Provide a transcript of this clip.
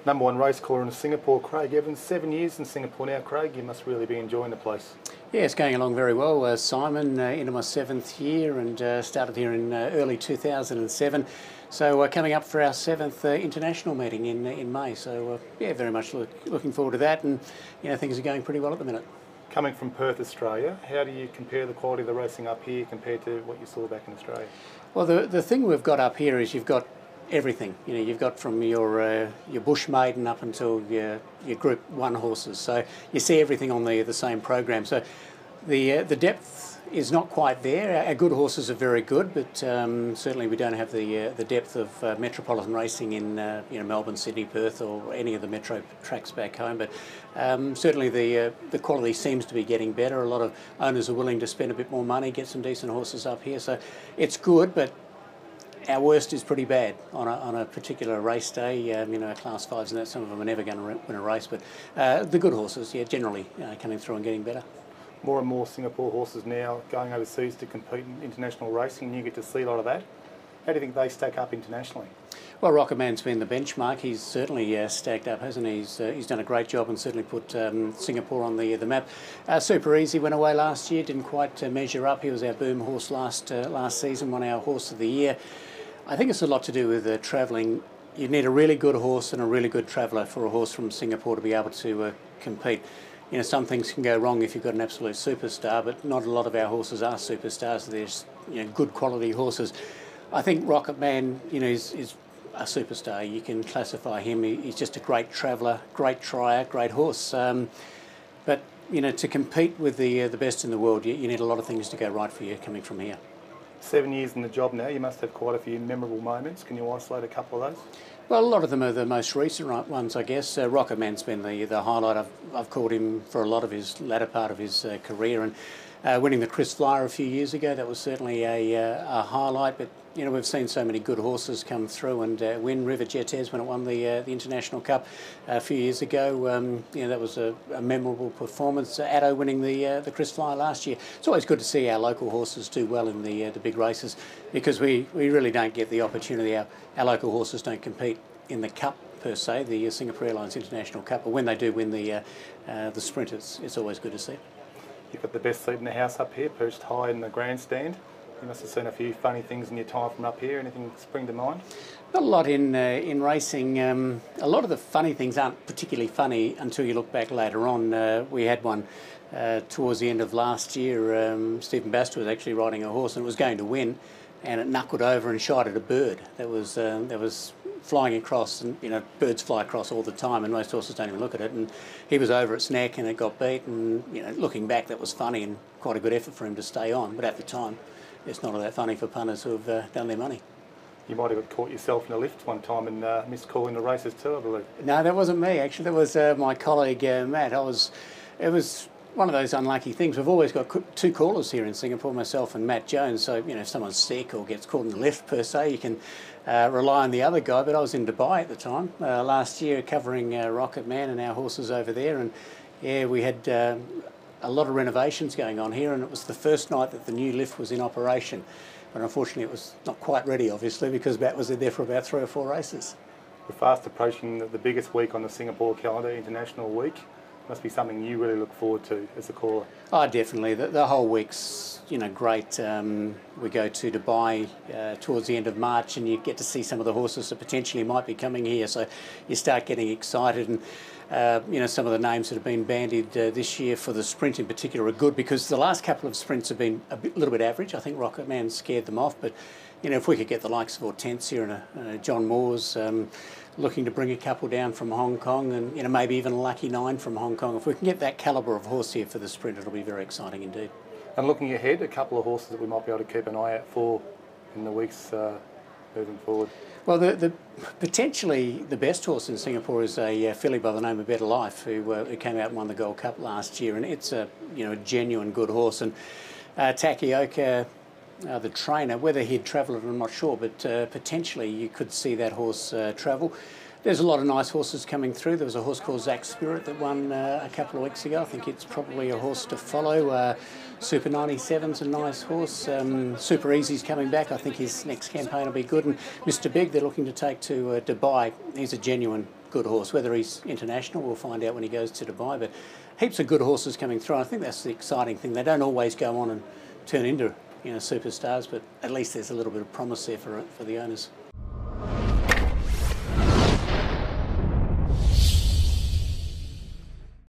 Number one race caller in Singapore, Craig Evans. 7 years in Singapore now, Craig. You must really be enjoying the place. Yeah, it's going along very well. Simon, into my 7th year, and started here in early 2007. So coming up for our 7th international meeting in May. So yeah, very much looking forward to that, and things are going pretty well at the minute. Coming from Perth, Australia, how do you compare the quality of the racing up here compared to what you saw back in Australia? Well, the thing we've got up here is you've got everything. You've got from your bush maiden up until your Group 1 horses. So you see everything on the same program. So the depth is not quite there. Our good horses are very good, but certainly we don't have the depth of metropolitan racing in Melbourne, Sydney, Perth, or any of the metro tracks back home. But certainly the quality seems to be getting better. A lot of owners are willing to spend a bit more money, get some decent horses up here. So it's good, but our worst is pretty bad on a particular race day. Our Class 5s and that, some of them are never going to win a race, but the good horses, yeah, generally coming through and getting better. More and more Singapore horses now going overseas to compete in international racing, and you get to see a lot of that. How do you think they stack up internationally? Well, Rocket Man's been the benchmark. He's certainly stacked up, hasn't he? He's done a great job and certainly put Singapore on the map. Super Easy went away last year, didn't quite measure up. He was our boom horse last season, won our Horse of the Year. I think it's a lot to do with travelling. You need a really good horse and a really good traveller for a horse from Singapore to be able to compete. Some things can go wrong if you've got an absolute superstar, but not a lot of our horses are superstars. There's good quality horses. I think Rocket Man, is a superstar. You can classify him. He's just a great traveller, great trier, great horse. But to compete with the best in the world, you need a lot of things to go right for you coming from here. 7 years in the job now, you must have quite a few memorable moments. Can you isolate a couple of those? Well, a lot of them are the most recent ones, I guess. Rocket Man's been the highlight. I've called him for a lot of his latter part of his career, and winning the Chris Flyer a few years ago, that was certainly a highlight. But we've seen so many good horses come through and win. River Jetez when it won the International Cup a few years ago. That was a memorable performance. Addo winning the Chris Flyer last year. It's always good to see our local horses do well in the big races, because we really don't get the opportunity. Our local horses don't compete in the Cup per se, the Singapore Airlines International Cup, but when they do win the sprint, it's always good to see. You've got the best seat in the house up here, perched high in the grandstand. You must have seen a few funny things in your time from up here. Anything spring to mind? Not a lot in racing. A lot of the funny things aren't particularly funny until you look back later on. We had one towards the end of last year. Stephen Baster was actually riding a horse and it was going to win, and it knuckled over and shot at a bird that was flying across, and birds fly across all the time, and most horses don't even look at it. And he was over its neck, and it got beat. And looking back, that was funny and quite a good effort for him to stay on. But at the time, it's not all that funny for punters who have done their money. You might have caught yourself in a lift one time and missed calling the races too, I believe. No, that wasn't me actually. That was my colleague Matt. It was one of those unlucky things. We've always got two callers here in Singapore, myself and Matt Jones. So if someone's sick or gets caught in the lift per se, you can rely on the other guy. But I was in Dubai at the time last year covering Rocket Man and our horses over there, and yeah, we had a lot of renovations going on here, and it was the first night that the new lift was in operation. But unfortunately it was not quite ready, obviously, because Matt was in there for about 3 or 4 races. We're fast approaching the biggest week on the Singapore calendar, International Week. Must be something you really look forward to as a caller. Oh, definitely. The whole week's great. We go to Dubai towards the end of March, and you get to see some of the horses that potentially might be coming here. So you start getting excited, and some of the names that have been bandied this year for the sprint in particular are good, because the last couple of sprints have been a little bit average. I think Rocket Man scared them off, but if we could get the likes of Hortensia and John Moore's looking to bring a couple down from Hong Kong, and maybe even a Lucky 9 from Hong Kong. If we can get that calibre of horse here for the sprint, it'll be very exciting indeed. And looking ahead, a couple of horses that we might be able to keep an eye out for in the weeks moving forward. Well, potentially the best horse in Singapore is a filly by the name of Better Life, who came out and won the Gold Cup last year, and it's a genuine good horse. And Takioka, the trainer, whether he'd travel it I'm not sure, but potentially you could see that horse travel. There's a lot of nice horses coming through. There was a horse called Zach Spirit that won a couple of weeks ago. I think it's probably a horse to follow. Super 97's a nice horse. Super Easy's coming back. I think his next campaign will be good. And Mr. Big, they're looking to take to Dubai. He's a genuine good horse. Whether he's international, we'll find out when he goes to Dubai. But heaps of good horses coming through. I think that's the exciting thing. They don't always go on and turn into superstars, but at least there's a little bit of promise there for the owners.